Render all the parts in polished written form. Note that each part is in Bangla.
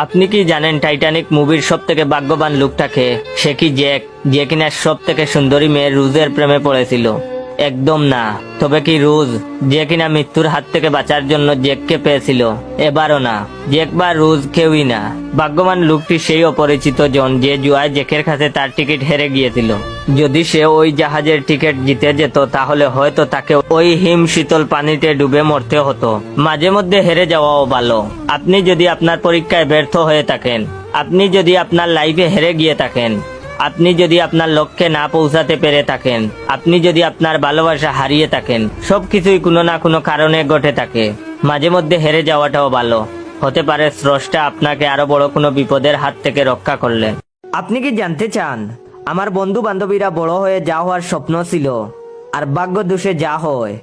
আপনি কি জানেন টাইটানিক মুভির সব থেকে ভাগ্যবান লোকটাকে? সে কি জ্যাক, যে কিনা সব থেকে সুন্দরী মেয়ে রুজের প্রেমে পড়েছিল? একদম না। তবে কি রুজ, যে কিনা মৃত্যুর হাত থেকে বাঁচার জন্য জ্যাককে পেয়েছিল? এবারও না। জ্যাক বা রুজ কেউই না। ভাগ্যবান লোকটি সেই অপরিচিত জন যে জুয়ায় জ্যাকের কাছে তার টিকিট হেরে গিয়েছিল। যদি সে ওই জাহাজের টিকিট জিতে যেত তাহলে হয়তো তাকে ওই হিম শীতল পানিতে ডুবে মরতে হতো। মাঝে মধ্যে হেরে যাওয়াও ভালো। আপনি যদি আপনার পরীক্ষায় ব্যর্থ হয়ে থাকেন, আপনি যদি আপনার লাইফে হেরে গিয়ে থাকেন, আপনি যদি আপনার লক্ষ্যে না পৌঁছাতে পেরে থাকেন, আপনি যদি আপনার ভালোবাসা হারিয়ে থাকেন, সবকিছুই কোনো না কোনো কারণে ঘটে থাকে। মাঝে মধ্যে হেরে যাওয়াটাও ভালো। হতে পারে স্রষ্টা আপনাকে আরো বড় কোনো বিপদের হাত থেকে রক্ষা করলেন। আপনি কি জানতে চান আমার বন্ধু বান্ধবীরা বড় হয়ে যা হওয়ার স্বপ্ন ছিল আর ভাগ্য দোষে যা হয়?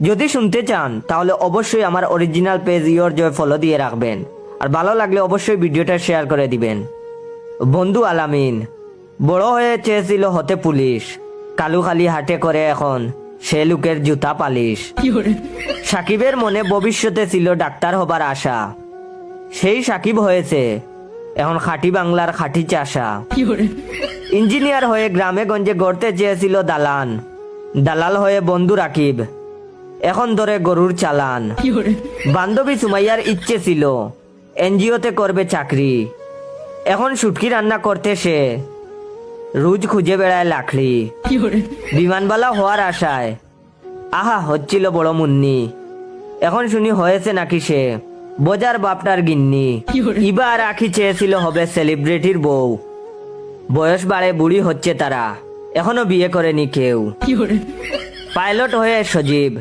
যদি শুনতে চান তাহলে অবশ্যই আমার original page your joy follow দিয়ে রাখবেন, আর ভালো লাগলে অবশ্যই ভিডিওটা শেয়ার করে দিবেন। বন্ধু আলামিন বড় হয়ে চেয়েছিল হতে পুলিশ, কালুখালি হাটে করে এখন সে লোকের জুতা পালিশ। সাকিবের মনে ভবিষ্যতে ছিল ডাক্তার হবার আশা, সেই সাকিব হয়েছে এখন খাঁটি বাংলার খাঁটি চাষা। ইঞ্জিনিয়ার হয়ে গ্রামে গঞ্জে গড়তে চেয়েছিল দালান, দালাল হয়ে বন্ধু রাকিব এখন ধরে গরুর চালান। বান্ধবী সুমাইয়ার ইচ্ছে ছিল এনজিওতে করবে চাকরি, এখন শুটকি রান্না করতে সে রোজ খুঁজে বেড়ায় লাকড়ি। বিমানবালা হওয়ার আশায় আহা হচ্ছিল বড় মুন্নি, এখন শুনি হয়েছে নাকি সে বোজার বাপটার গিন্নি। এবার আখি চেয়েছিল হবে সেলিব্রিটির বউ, বয়স বাড়ে বুড়ি হচ্ছে তারা, এখনো বিয়ে করেনি কেউ। পাইলট হয়ে সজীব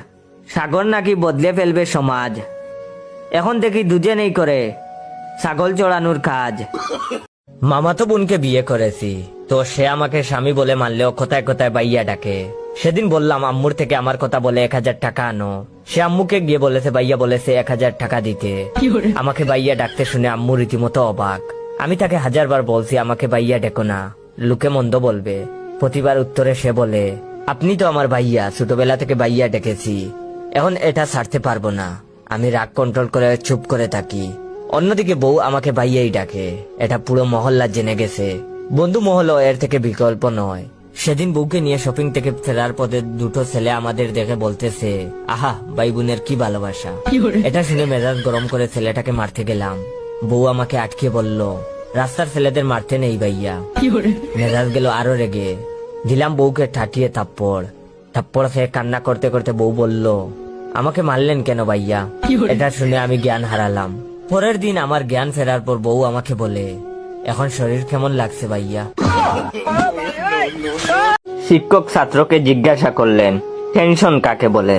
সাগর নাকি বদলে ফেলবে সমাজ, এখন দেখি দুজনেই করে ছাগল চড়ানোর কাজ। মামাতো বোনকে বিয়ে করেছি, তো সে আমাকে স্বামী বলে মানলেও কোথায় কোথায় বাইয়া ডাকে। সেদিন বললাম আম্মুর থেকে আমার কথা বলে 1000 টাকা আনো, সে আম্মুকে গিয়ে বলেছে বাইয়া বলেছে 1000 টাকা দিতে। আমাকে বাইয়া ডাকতে শুনে আম্মু রীতিমতো অবাক। আমি তাকে 1000 বার বলছি আমাকে বাইয়া ডেকো না, লোকে মন্দ বলবে। প্রতিবার উত্তরে সে বলে আপনি তো আমার বাইয়া, ছোটবেলা থেকে বাইয়া ডেকেছি, এখন এটা ছাড়তে পারবো না। আমি রাগ কন্ট্রোল করে চুপ করে থাকি। অন্যদিকে বউ আমাকে বাইয়াই ডাকে, এটা পুরো মহল্লা জেনে গেছে। বন্ধু মহলও এর থেকে বিকল্প নয়। সেদিন বউকে নিয়ে শপিং থেকে ফেরার পথে দুটো ছেলে আমাদের দেখে বলতেছে আহা ভাই বোনের কি ভালোবাসা। এটা শুনে মেজাজ গরম করে ছেলেটাকে মারতে গেলাম, বউ আমাকে আটকে বলল রাস্তার ছেলেদের মারতে নেই ভাইয়া। মেজাজ গেল আরো রেগে, দিলাম বউকে ঠাটিয়ে থাপ্পড়। থাপ্পড় খেয়ে কান্না করতে করতে বউ বলল আমাকে মারলেন কেন ভাইয়া? এটা শুনে আমি জ্ঞান হারালাম। পরের দিন আমার জ্ঞান ফেরার পর বউ আমাকে বলে এখন শরীর কেমন লাগছে ভাইয়া? শিক্ষক ছাত্রকে জিজ্ঞাসা করলেন টেনশন কাকে বলে?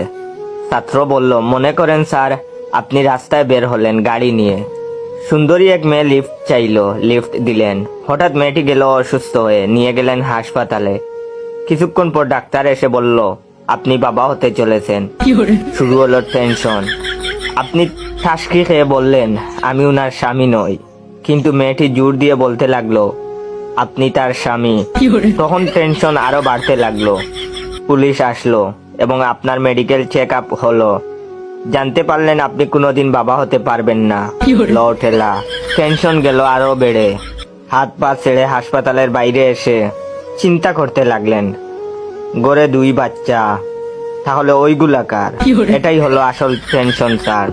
ছাত্র বলল মনে করেন স্যার আপনি রাস্তায় বের হলেন গাড়ি নিয়ে, সুন্দরী এক মেয়ে লিফট চাইলো, লিফট দিলেন। হঠাৎ মেয়েটি গেল অসুস্থ হয়ে, নিয়ে গেলেন হাসপাতালে। কিছুক্ষণ পর ডাক্তার এসে বলল আপনি বাবা হতে চলেছেন। শুরু হলো টেনশন। আপনি ঠাসকি খেয়ে বললেন আমি উনার স্বামী নই, কিন্তু মেয়েটি জোর দিয়ে বলতে লাগলো আপনি তার স্বামী। তখন টেনশন আরো বাড়তে লাগলো। পুলিশ আসলো এবং আপনার মেডিকেল চেক আপ হলো। জানতে পারলেন আপনি কোনোদিন বাবা হতে পারবেন না। ঠেলা টেনশন গেল আরো বেড়ে। হাত পা ছেড়ে হাসপাতালের বাইরে এসে চিন্তা করতে লাগলেন গড়ে 2 বাচ্চা, তাহলে ওইগুলা কার? এটাই হলো আসল টেনশন স্যার।